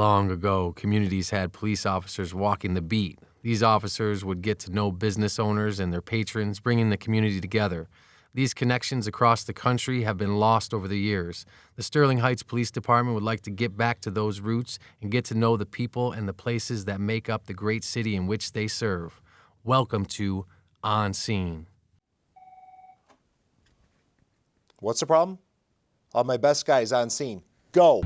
long ago, communities had police officers walking the beat. These officers would get to know business owners and their patrons, bringing the community together. These connections across the country have been lost over the years. The Sterling Heights Police Department would like to get back to those roots and get to know the people and the places that make up the great city in which they serve. Welcome to On Scene. What's the problem? All my best guys on scene. Go.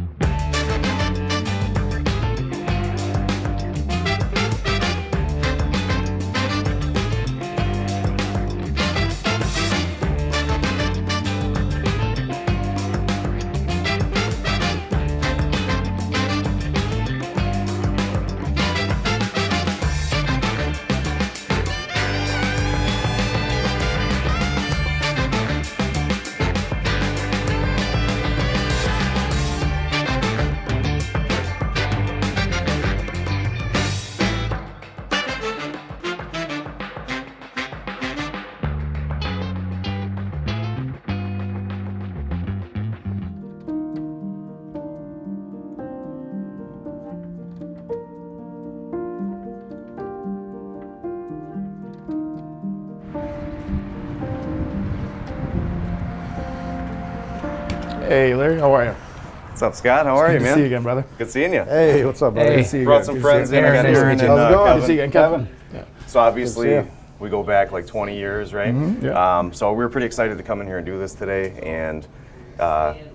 Hey, Larry, how are you? What's up, Scott? How are you, man? Good to see you again, brother. Good seeing you. Hey, what's up, brother? Hey, Good to see you brought again. some Good friends to in. see I got you. Aaron and How's it going? Good to see you Kevin. again, Kevin. Yeah. So obviously, Good to see we go back like 20 years, right? Yeah. So we were pretty excited to come in here and do this today, and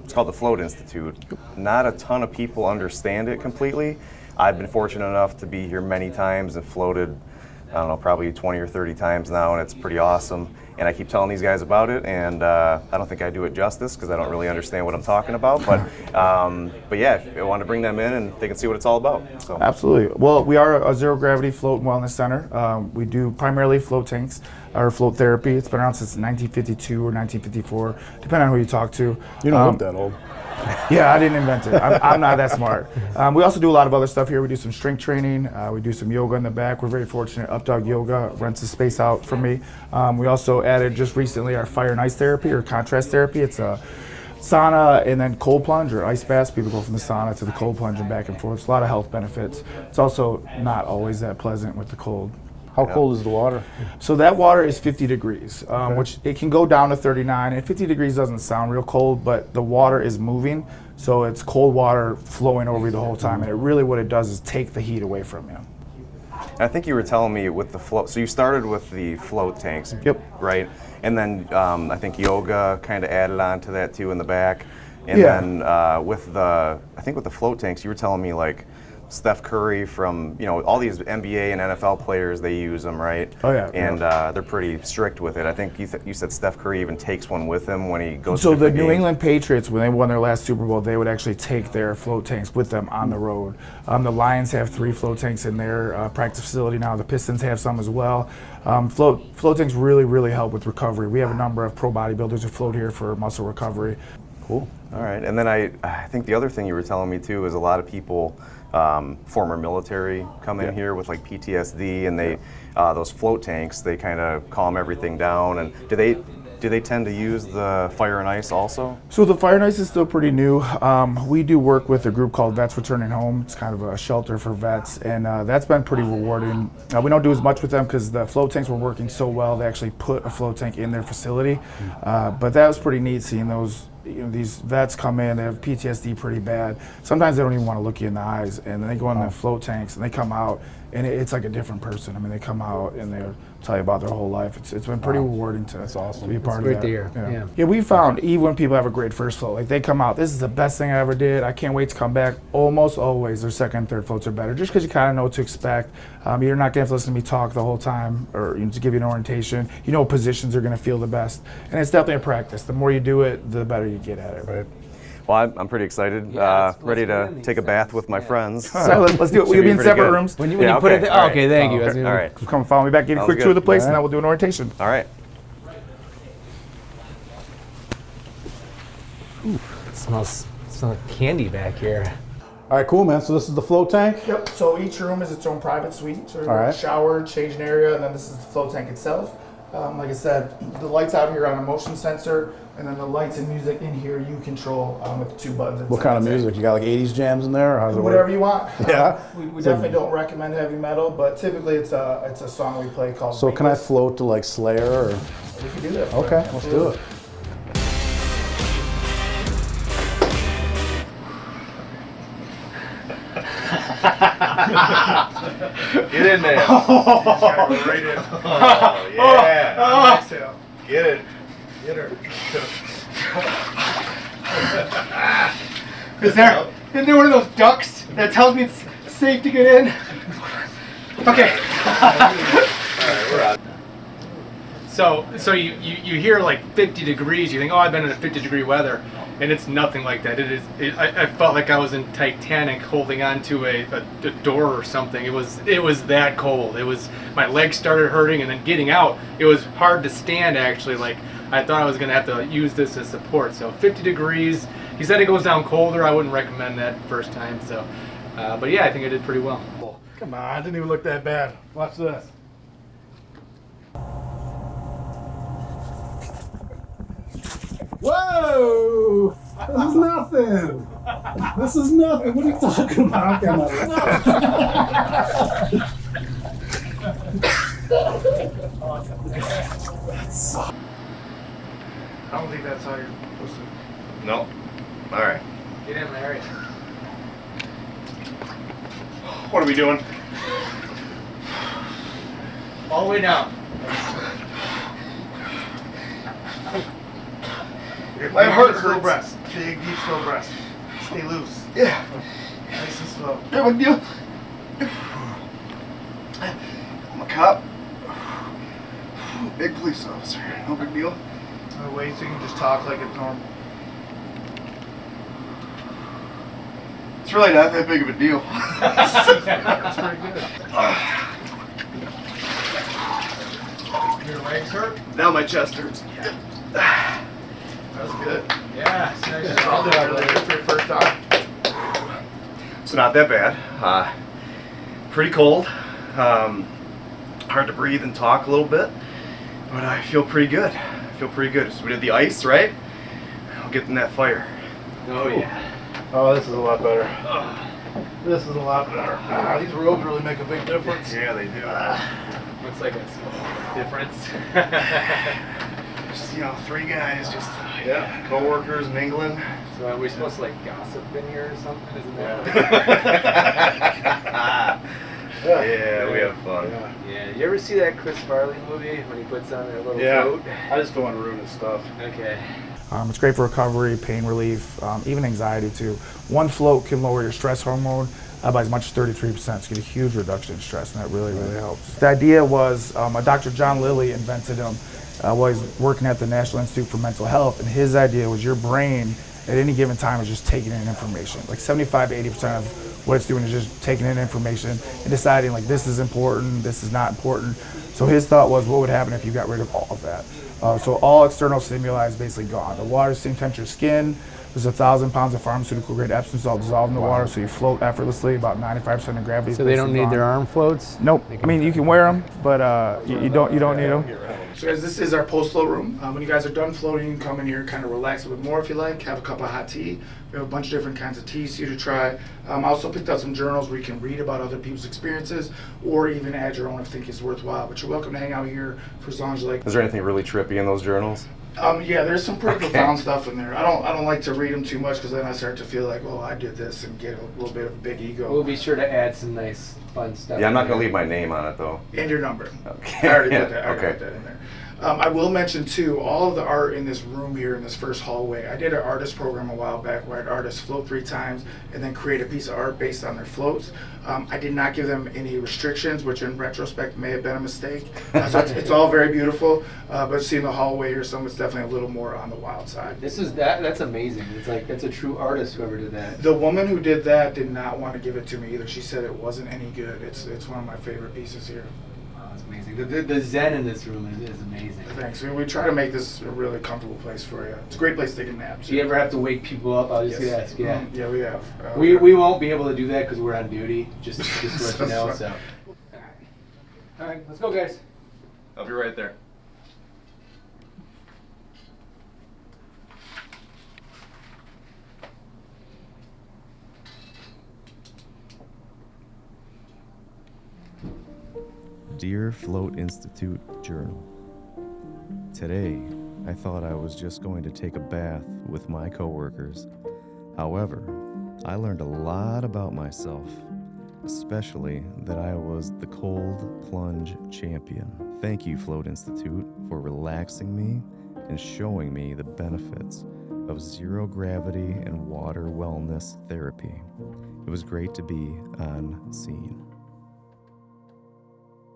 it's called the Float Institute. Not a ton of people understand it completely. I've been fortunate enough to be here many times and floated, I don't know, probably 20 or 30 times now, and it's pretty awesome. And I keep telling these guys about it, and I don't think I do it justice because I don't really understand what I'm talking about. But yeah, I wanted to bring them in and they can see what it's all about. So. Absolutely. Well, we are a zero gravity float and wellness center. We do primarily float tanks or float therapy. It's been around since 1952 or 1954, depending on who you talk to. You don't look that old. Yeah, I didn't invent it. I'm not that smart. We also do a lot of other stuff here. We do some strength training. We do some yoga in the back. We're very fortunate. Updog Yoga rents the space out for me. We also added just recently our fire and ice therapy or contrast therapy. It's a sauna and then cold plunge or ice baths. People go from the sauna to the cold plunge and back and forth. It's a lot of health benefits. It's also not always that pleasant with the cold. How cold is the water? So that water is 50 degrees, which it can go down to 39. And 50 degrees doesn't sound real cold, but the water is moving. So it's cold water flowing over you the whole time. And it really what it does is take the heat away from you. I think you were telling me with the float, so you started with the float tanks, Yep. right? And then I think yoga kind of added on to that too in the back. And Yeah. then with the float tanks, you were telling me like Steph Curry from, all these NBA and NFL players, they use them, right? Oh, yeah. And they're pretty strict with it. I think you said Steph Curry even takes one with him when he goes So to the New games. England Patriots, when they won their last Super Bowl, they would actually take their float tanks with them on the road. The Lions have 3 float tanks in their practice facility now. The Pistons have some as well. Float tanks really, really help with recovery. We have a number of pro bodybuilders who float here for muscle recovery. Cool. All right. And then I think the other thing you were telling me too is a lot of people, former military, come in here with like PTSD, and they those float tanks, they kind of calm everything down. And do they tend to use the fire and ice also? So the fire and ice is still pretty new. We do work with a group called Vets Returning Home. It's kind of a shelter for vets, and that's been pretty rewarding. We don't do as much with them because the float tanks were working so well. They actually put a float tank in their facility, but that was pretty neat seeing those. These vets come in, they have PTSD pretty bad. Sometimes they don't even want to look you in the eyes, and then they go in the float tanks and they come out, and it's like a different person. I mean, they come out and they'll tell you about their whole life. It's been pretty rewarding to be a part of Great that. to hear. Yeah, we found even when people have a great first float, like they come out, this is the best thing I ever did. I can't wait to come back. Almost always their second, third floats are better, just because you kind of know what to expect. You're not going to have to listen to me talk the whole time, or to give you an orientation. You know what positions are going to feel the best, and it's definitely a practice. The more you do it, the better you get at it. Right. Well, I'm pretty excited. Ready to take a bath with my friends. So let's do it. We'll be in separate rooms. When you put it there, all right. okay, thank you. All right. Come follow me back, get a quick good. tour of the place, All and right. then we'll do an orientation. All right. It smells like candy back here. All right, cool, man. So this is the float tank. Yep. So each room is its own private suite. So All right. shower, changing area, and then this is the float tank itself. Like I said, the lights out here on a motion sensor, and then the lights and music in here you control with the 2 buttons. What kind of music? You got like 80s jams in there? Or how's it Whatever work? you want. Yeah? We definitely don't recommend heavy metal, but typically it's a song we play called. So can I Weightless. float to like Slayer or? We can do that. for you. Okay, let's do it. Get in there. Right in. Oh, yeah. Get it. Get her. Isn't there one of those ducks that tells me it's safe to get in? Okay. So you hear like 50 degrees, you think, oh, I've been in a 50-degree weather, and it's nothing like that. I felt like I was in Titanic holding on to a door or something. It was that cold. My legs started hurting, and then getting out, it was hard to stand actually. Like I thought I was gonna have to use this as support. So 50 degrees. He said it goes down colder. I wouldn't recommend that first time. So, but yeah, I think I did pretty well. Come on, it didn't even look that bad. Watch this. Whoa! This is nothing. This is nothing. What are you talking about? Come I don't think that's how you're supposed to. No. All right. Get in, Larry. What are we doing? All the way down. My heart Slow hurts. breath. Big, deep, slow breath. Stay loose. Yeah. Nice and slow. No big deal. I'm a cop. Big police officer. No big deal. Wait so you can just talk like it's normal. It's really not that big of a deal. That's pretty good. Your legs hurt? Now my chest hurts. That was good. Yeah, nice. I'll do it for your first time. So not that bad. Pretty cold. Hard to breathe and talk a little bit, but I feel pretty good. So we did the ice, right? I'll get in that fire. Oh yeah. Oh, this is a lot better. This is a lot better. These robes really make a big difference. Yeah, they do. Looks like it's difference. Just, 3 guys, just co-workers mingling. So are we supposed to like gossip in here or something? Isn't that? Yeah, we have fun. Yeah. You ever see that Chris Farley movie when he puts on that little Yeah. coat? I just don't want to ruin his stuff. Okay. It's great for recovery, pain relief, even anxiety too. One float can lower your stress hormone by as much as 33%. So you get a huge reduction in stress, and that really, really helps. The idea was Dr. John Lilly invented them while he's working at the National Institute for Mental Health, and his idea was your brain at any given time is just taking in information. Like 75 to 80% of what it's doing is just taking in information and deciding like this is important, this is not important. So his thought was, what would happen if you got rid of all of that? So all external stimuli is basically gone. The water's same temperature as skin. There's 1,000 pounds of pharmaceutical grade Epsom salt dissolved in the water, so you float effortlessly. About 95% of gravity. So they don't need their arm floats? Nope. I mean, you can wear them, but you don't need them. So guys, this is our post-float room. When you guys are done floating, you can come in here and kind of relax a bit more if you like. Have a cup of hot tea. We have a bunch of different kinds of teas for you to try. I also picked out some journals where you can read about other people's experiences, or even add your own if you think it's worthwhile. But you're welcome to hang out here for as long as you like. Is there anything really trippy in those journals? Yeah, there's some pretty profound stuff in there. I don't like to read them too much because then I start to feel like, oh, I did this and get a little bit of a big ego. We'll be sure to add some nice, fun stuff. Yeah, I'm not going to leave my name on it, though. And your number. Okay. I already put that. I already Okay. put that in there. I will mention too, all of the art in this room here in this first hallway. I did an artist program a while back where I had artists float 3 times and then create a piece of art based on their floats. I did not give them any restrictions, which in retrospect may have been a mistake. So it's all very beautiful, but seeing the hallway here, some it's definitely a little more on the wild side. That's amazing. It's like, that's a true artist, whoever did that. The woman who did that did not want to give it to me either. She said it wasn't any good. It's one of my favorite pieces here. It's amazing. The zen in this room is amazing. Thanks. We try to make this a really comfortable place for you. It's a great place to take a nap. Do you ever have to wake people up? I'll just ask. Yeah. Yeah, we have. We won't be able to do that because we're on duty. Just to let you know. So. All right, let's go, guys. I'll be right there. Dear Float Institute Journal, today I thought I was just going to take a bath with my coworkers. However, I learned a lot about myself, especially that I was the cold plunge champion. Thank you, Float Institute, for relaxing me and showing me the benefits of zero gravity and water wellness therapy. It was great to be on scene.